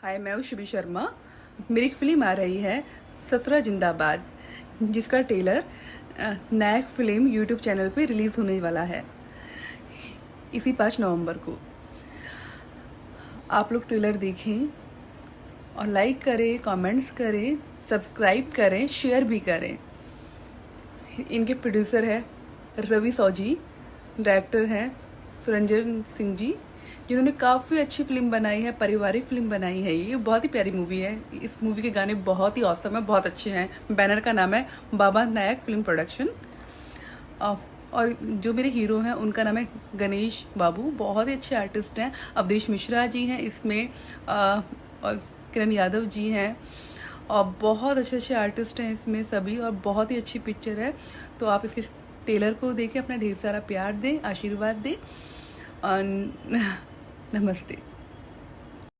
हाय, मैं हूँ शुभी शर्मा। मेरी एक फिल्म आ रही है ससुरा जिंदाबाद, जिसका ट्रेलर नायक फिल्म यूट्यूब चैनल पे रिलीज़ होने वाला है इसी 5 नवंबर को। आप लोग ट्रेलर देखें और लाइक करें, कमेंट्स करें, सब्सक्राइब करें, शेयर भी करें। इनके प्रोड्यूसर है रवि सौजी, डायरेक्टर हैं सुरंजन सिंह जी, जिन्होंने काफ़ी अच्छी फिल्म बनाई है, पारिवारिक फिल्म बनाई है। ये बहुत ही प्यारी मूवी है। इस मूवी के गाने बहुत ही औसम है, बहुत अच्छे हैं। बैनर का नाम है बाबा नायक फिल्म प्रोडक्शन। और जो मेरे हीरो हैं उनका नाम है गणेश बाबू, बहुत ही अच्छे आर्टिस्ट हैं। अवधेश मिश्रा जी हैं इसमें, और किरण यादव जी हैं, और बहुत अच्छे अच्छे आर्टिस्ट हैं इसमें सभी, और बहुत ही अच्छी पिक्चर है। तो आप इसके ट्रेलर को देखें, अपना ढेर सारा प्यार दें, आशीर्वाद दें। नमस्ते।